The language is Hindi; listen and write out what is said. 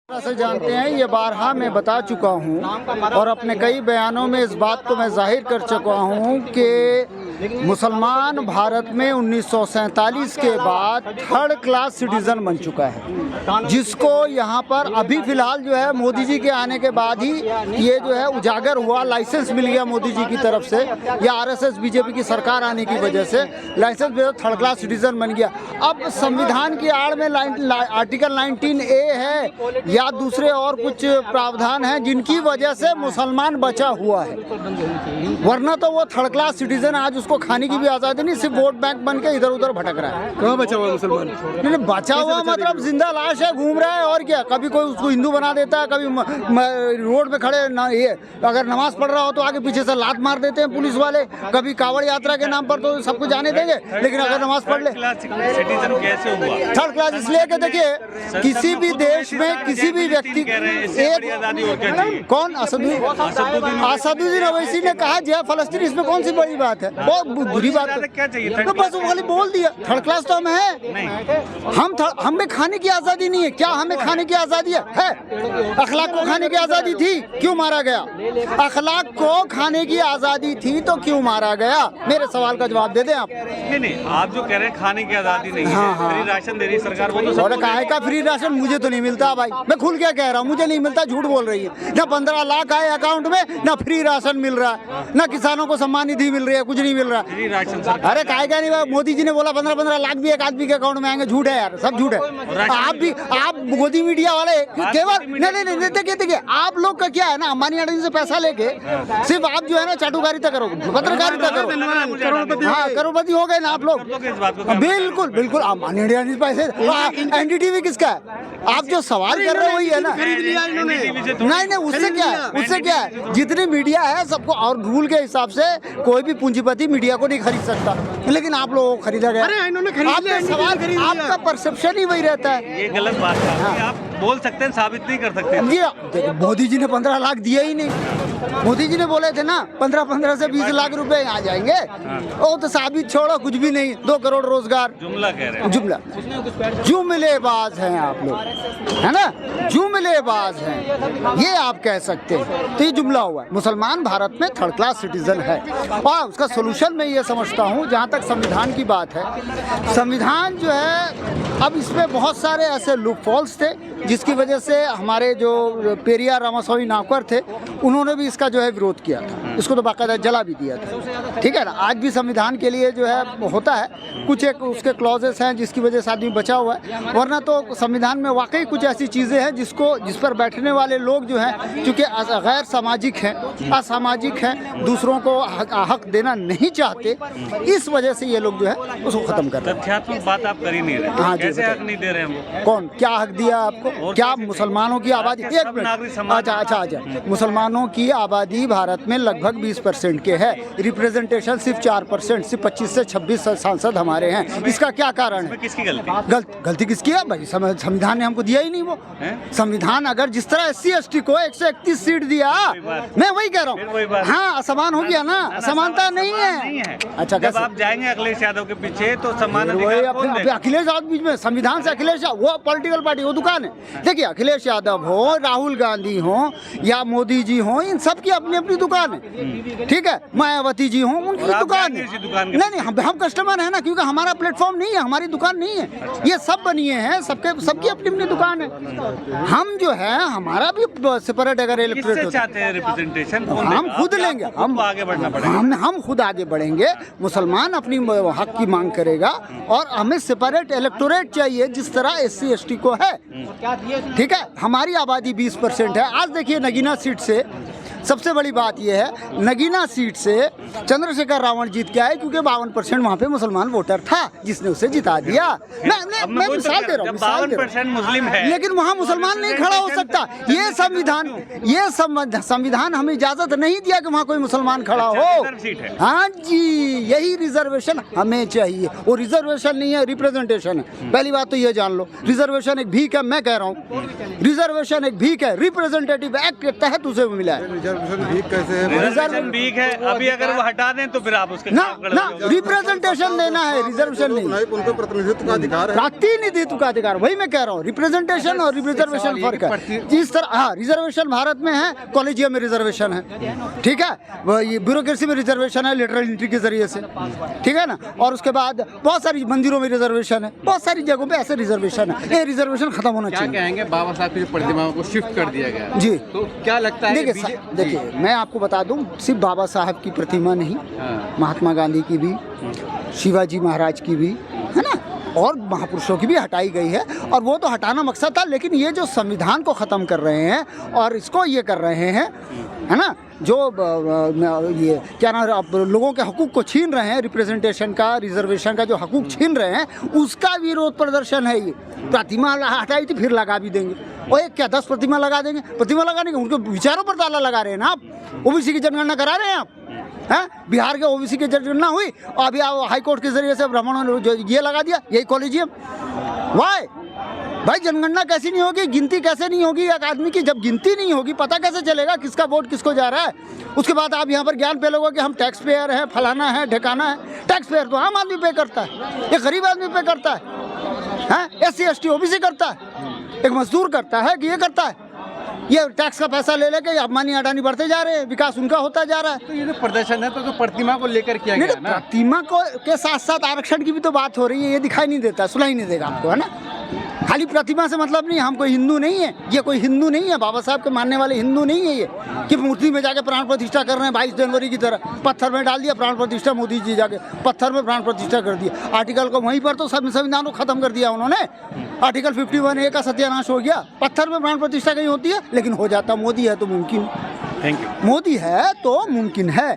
से जानते हैं, ये बारहा मैं बता चुका हूँ और अपने कई बयानों में इस बात को मैं जाहिर कर चुका हूँ कि मुसलमान भारत में 1947 के बाद थर्ड क्लास सिटीज़न बन चुका है, जिसको यहाँ पर अभी फ़िलहाल जो है मोदी जी के आने के बाद ही ये जो है उजागर हुआ, लाइसेंस मिल गया मोदी जी की तरफ से या आरएसएस बीजेपी की सरकार आने की वजह से लाइसेंस मिला, थर्ड क्लास सिटीज़न बन गया। अब संविधान की आड़ में आर्टिकल 19A है या दूसरे और कुछ प्रावधान हैं जिनकी वजह से मुसलमान बचा हुआ है, वरना तो वो थर्ड क्लास सिटीजन आज उसको खाने की भी आज़ादी नहीं, सिर्फ वोट बैंक बन के इधर उधर भटक रहा है। कहाँ बचा हुआ मुसलमान? नहीं, बचा हुआ मतलब जिंदा लाश है, घूम रहा है और क्या। कभी कोई उसको हिंदू बना देता है, कभी रोड में खड़े ये अगर नमाज पढ़ रहा हो तो आगे पीछे से लात मार देते हैं पुलिस वाले। कभी कावड़ यात्रा के नाम पर तो सबको जाने देंगे, लेकिन अगर नमाज पढ़ ले सिटीजन कैसे हुआ थर्ड क्लास? इसलिए कि देखिए किसी भी देश में किसी भी व्यक्ति कौन असदुद्दीन ओवैसी ने कहा जय फलस्तीन, इसमें कौन सी बड़ी बात है? बहुत बुरी बात है। क्या चाहिए? तो बस वो खाली बोल दिया थर्ड क्लास तो हम है। हमें खाने की आज़ादी नहीं है क्या? हमें खाने की आज़ादी है? अखलाक को खाने की आज़ादी थी, क्यों मारा गया? अखलाक को खाने की आज़ादी थी तो क्यों मारा गया? मेरे सवाल का जवाब दे दें आप। नहीं, आप जो कह रहे हैं खाने की आज़ादी नहीं है, फ्री राशन दे रही सरकार, वो तो काहे का फ्री राशन? मुझे तो नहीं मिलता भाई, मैं खुल क्या कह रहा हूँ, मुझे नहीं मिलता, झूठ बोल रही है। ना 15 लाख आए अकाउंट में, ना फ्री राशन मिल रहा है, ना किसानों को सम्मान निधि मिल रही है, कुछ नहीं मिल रहा फ्री राशन। अरे काहे का नहीं? मोदी जी ने बोला 15-15 लाख भी एक आदमी के अकाउंट में आएंगे, झूठ है यार, सब झूठ है। आप मोदी मीडिया वाले केवल नहीं, देखिए आप लोग का क्या है ना, अंबानी अडानी से पैसा लेके सिर्फ आप जो है ना चाटुकारिता करो, पत्रकारिता करो। हाँ, करोड़पति हो गए ना आप लोग। बिल्कुल बिल्कुल, अंबानी अडानी से पैसे। एनडीटीवी किसका है? आप जो सवाल कर रहे हो वही है ना? नहीं, उससे क्या है, जितनी मीडिया है सबको, और रूल के हिसाब से कोई भी पूंजीपति मीडिया को नहीं खरीद सकता, लेकिन आप लोगों को खरीदा गया। आपका परसेप्शन ही वही रहता है। ये गलत बात है। आप बोल सकते हैं, साबित नहीं कर सकते। जी, मोदी जी ने 15 लाख दिया ही नहीं। मोदी जी ने बोले थे ना 15 से 20 लाख रुपए आ जाएंगे, वो तो साबित छोड़ो, कुछ भी नहीं। 2 करोड़ रोजगार, जुमला कह रहे हैं। जुमला, जुमलेबाज हैं आप लोग, है ना, जुमलेबाज हैं, ये आप कह सकते हैं। तो ये जुमला हुआ है। मुसलमान भारत में थर्ड क्लास सिटीजन है और उसका सोल्यूशन मैं ये समझता हूँ, जहाँ तक संविधान की बात है, संविधान जो है अब इसमें बहुत सारे ऐसे लूप फॉल्स थे जिसकी वजह से हमारे जो पेरियार रामास्वामी नावकर थे उन्होंने भी इसका जो है विरोध किया था, इसको तो बाकायदा जला भी दिया था। ठीक है ना, आज भी संविधान के लिए जो है होता है, कुछ एक उसके क्लॉजेस हैं जिसकी वजह से आदमी बचा हुआ है, वरना तो संविधान में वाकई कुछ ऐसी चीज़ें हैं जिस पर बैठने वाले लोग जो हैं चूँकि गैर सामाजिक हैं, असामाजिक हैं, दूसरों को हक देना नहीं चाहते, इस वजह से ये लोग जो है उसको ख़त्म कर रहे हैं। तथ्यात्मक बात आप कर ही नहीं रहे। हाँ, कैसे हक नहीं दे रहे हैं? कौन क्या हक दिया आपको? क्या मुसलमानों की आबादी, एक मिनट, अच्छा, मुसलमानों की आबादी भारत में लगभग 20% के है, रिप्रेजेंटेशन सिर्फ 4%, सिर्फ 25 से 26 सांसद हमारे हैं। इसका क्या कारण है? किसकी गलती किसकी है भाई? संविधान ने हमको दिया ही नहीं वो। संविधान अगर जिस तरह SC/ST को 131 सीट दिया, मैं वही कह रहा हूँ। हाँ, असमान हो गया ना, असमानता नहीं है। अच्छा, जब आप जाएंगे अखिलेश यादव के पीछे तो सम्मान अखिलेश यादव बीच में, संविधान से अखिलेश वो पॉलिटिकल पार्टी, वो दुकान है। देखिए, अखिलेश यादव हो, राहुल गांधी हो या मोदी जी हो, इन सब की अपनी अपनी दुकान है। ठीक है, मायावती जी हो, उनकी दुकान है। नहीं, हम कस्टमर है ना, क्योंकि हमारा प्लेटफॉर्म नहीं है, हमारी दुकान नहीं है। ये सब बनिए हैं, सबकी अपनी अपनी दुकान है। हम जो है हमारा भी सेपरेट अगर इलेक्टोरेट चाहते हैं रिप्रेजेंटेशन, हम खुद लेंगे, हम आगे बढ़ना पड़ेगा। हम खुद आगे बढ़ेंगे। मुसलमान अपनी हक की मांग करेगा और हमें सेपरेट इलेक्टोरेट चाहिए जिस तरह SC/ST को है। ठीक है, हमारी आबादी 20% है। आज देखिए नगीना सीट से सबसे बड़ी बात यह है, नगीना सीट से चंद्रशेखर रावण जीत के आए क्योंकि 52% वहाँ पे मुसलमान वोटर था जिसने उसे जिता दिया। मैं मिसाल दे रहा हूँ, 52% मुस्लिम है, लेकिन वहाँ मुसलमान नहीं खड़ा हो सकता। ये संविधान हमें इजाजत नहीं दिया कि वहाँ कोई मुसलमान खड़ा हो। हाँ जी, यही रिजर्वेशन हमें चाहिए। वो रिजर्वेशन नहीं है, रिप्रेजेंटेशन है। पहली बात तो ये जान लो, रिजर्वेशन एक भीख है। मैं कह रहा हूँ रिजर्वेशन एक भीख है, रिप्रेजेंटेटिव एक्ट के तहत उसे मिला है। रिजर्वेशन भी कैसे है? रिजर्वेशन वीक है, अभी अगर वो हटा दें तो फिर आप उसके ना खिलाफ खड़े ना हो जाओगे। रिप्रेजेंटेशन देना है, रिजर्वेशन नहीं। उनको प्रतिनिधित्व का अधिकार है। प्रतिनिधित्व का अधिकार, वही मैं कह रहा हूँ, रिप्रेजेंटेशन और रिजर्वेशन फर्क है। जिस तरह हाँ रिजर्वेशन भारत में है, कॉलेजियम में रिजर्वेशन है, ठीक है, वो ये ब्यूरोक्रेसी में रिजर्वेशन है लेटरल एंट्री के जरिए से, ठीक है ना। और उसके बाद बहुत सारी मंदिरों में रिजर्वेशन है, बहुत सारी जगहों पे ऐसे रिजर्वेशन है। ये रिजर्वेशन खत्म होना क्या चाहिए। कहेंगे बाबा साहब की जो प्रतिमाओं को शिफ्ट कर दिया गया है? जी तो क्या लगता है देखिए मैं आपको बता दूं, सिर्फ बाबा साहब की प्रतिमा नहीं, महात्मा गांधी की भी, शिवाजी महाराज की भी, है ना, और महापुरुषों की भी हटाई गई है। और वो तो हटाना मकसद था, लेकिन ये जो संविधान को ख़त्म कर रहे हैं और इसको ये कर रहे हैं, है ना, जो ये क्या नाम, अब लोगों के हकूक़ को छीन रहे हैं, रिप्रेजेंटेशन का, रिजर्वेशन का जो हकूक़ छीन रहे हैं, उसका विरोध प्रदर्शन है। ये प्रतिमा हटाई थी, फिर लगा भी देंगे। और एक क्या 10 प्रतिमा लगा देंगे? प्रतिमा लगाने के उनके विचारों पर ताला लगा रहे हैं ना आप। ओबीसी की जनगणना करा रहे हैं आप, हैं? बिहार के ओबीसी की जनगणना हुई और अभी आप हाई कोर्ट के जरिए से ब्राह्मणों ने जो ये लगा दिया, यही कॉलेजियम। वाई भाई जनगणना कैसी नहीं होगी, गिनती कैसे नहीं होगी एक आदमी की? जब गिनती नहीं होगी पता कैसे चलेगा किसका वोट किसको जा रहा है? उसके बाद आप यहाँ पर ज्ञान फैलोगे कि हम टैक्स पेयर हैं, फलाना है, ठिकाना है। टैक्स पेयर तो आम आदमी पे करता है, एक गरीब आदमी पे करता है, SC ST OBC करता है, एक मजदूर करता है कि ये करता है। ये टैक्स का पैसा ले लेके अंबानी अडानी बढ़ते जा रहे हैं, विकास उनका होता जा रहा है। तो ये जो प्रदर्शन है तो प्रतिमा को लेकर किया गया ना? प्रतिमा को के साथ साथ आरक्षण की भी तो बात हो रही है, ये दिखाई नहीं देता, सुनाई नहीं देगा आपको, है ना। खाली प्रतिमा से मतलब नहीं, हम कोई हिंदू नहीं है, ये कोई हिंदू नहीं है, बाबा साहब के मानने वाले हिंदू नहीं है ये कि मूर्ति में जाके प्राण प्रतिष्ठा कर रहे हैं 22 जनवरी की तरह। पत्थर में डाल दिया प्राण प्रतिष्ठा, मोदी जी जाके पत्थर में प्राण प्रतिष्ठा कर दिया। आर्टिकल को वहीं पर तो संविधान को खत्म कर दिया उन्होंने। आर्टिकल 51A का सत्यानाश हो गया। पत्थर में प्राण प्रतिष्ठा कहीं होती है, लेकिन हो जाता। मोदी है तो मुमकिन, थैंक यू। मोदी है तो मुमकिन है।